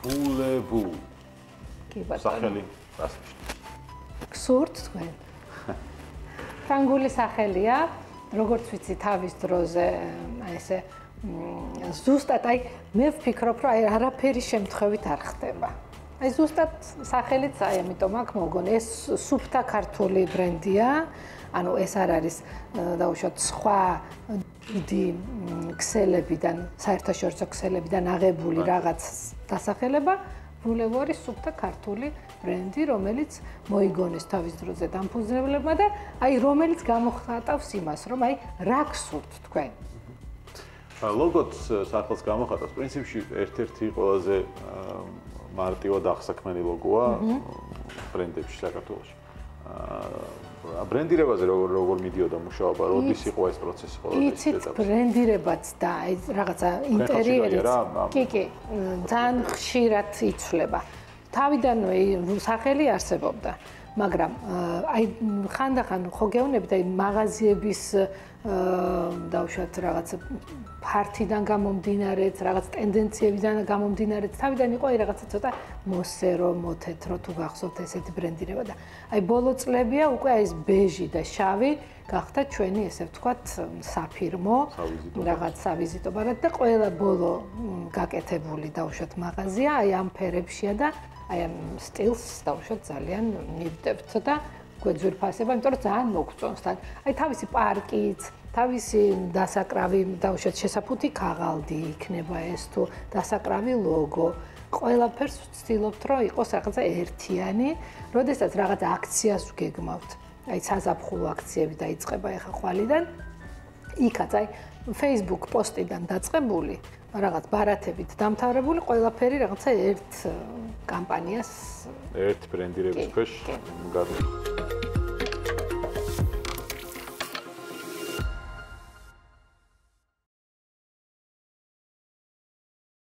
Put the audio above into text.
ბულებუ. კი ბატონო. სახელი რას ნიშნავს? გსურთ თქვენ. ფრანგული სახელია, როგორც ვიცი, თავის დროზე აი ესე ზუსტად აი მე ვფიქრობ, რომ აი არაფერი შემთხვევით არ ხდება. აი ზუსტად სახელიც აი ამიტომ აქ მოგონი, ეს სუფთა ქართული ბრენდია, ანუ ეს არ არის დაუშვათ სხვა დიდი ქსელებიდან, საერთაშორისო ქსელებიდან აღებული რაღაც დასახელება, ბულევუ არის სუფთა ქართული ბრენდი, რომელიც მოიგონეს თავის დროზე დამფუძნებლებმა და აი რომელიც გამოხატავს იმას, რომ აი რა გსურთ თქვენ. ლოგოც სახელს გამოხატავს, პრინციპში ერთ-ერთი ყველაზე მარტივად აღსაქმენი ლოგოა ბრენდებში საქართველოში. ბრენდირებაზე როგორ მიდიოდა მუშაობა, როდის იყო ეს პროცესი ყოველთვის? იცით, ბრენდირებაც და აი რაღაცა ინტერიერიც. კი, ძალიან ხშირად იცვლება. თავიდანვე სახელი არსებობდა, მაგრამ აი ხანდახან ხო გეუბნებით აი მაღაზიების დაუშვათ რაღაც ფართიდან გამომდინარეც, რაღაც ტენდენციებიდან გამომდინარეც, თავიდან იყო აი რაღაცა ცოტა მოსერო, მოთეთრო თუ გახსოვთ ესეთი ბრენდირება და აი ბოლო წლებია უკვე აი ეს ბეჟი და შავი გახდა ჩვენი ესე ვთქვათ საფირმო რაღაც სავიზიტო ბარათი და ყველა ბოლო გაკეთებული დაუშვათ მაღაზია აი ამ ფერებშია და აი ამ სტილს დაუშვათ ძალიან მივდებთ და გვეძვირფასება, იმიტომ რომ ძალიან მოგწონს თან. აი თავისი პარკიც, თავისი დასაკრავი, დაუშვათ შესაფუთი ქაღალდი იქნება ეს თუ დასაკრავი ლოგო. ყველაფერს ვცდილობთ, რომ იყოს რაღაცა ერთიანი, როდესაც რაღაც აქციას ვგეგმავთ. აი საზაფხულო აქციები დაიწყება ახლა ხვალიდან. იქაც აი Facebook პოსტიდან დაწყებული, რაღაც ბარათებით დამთავრებული, ყველაფერი რაღაცა ერთ კამპანიას ერთ ბრენდირების ქვეშ გადის.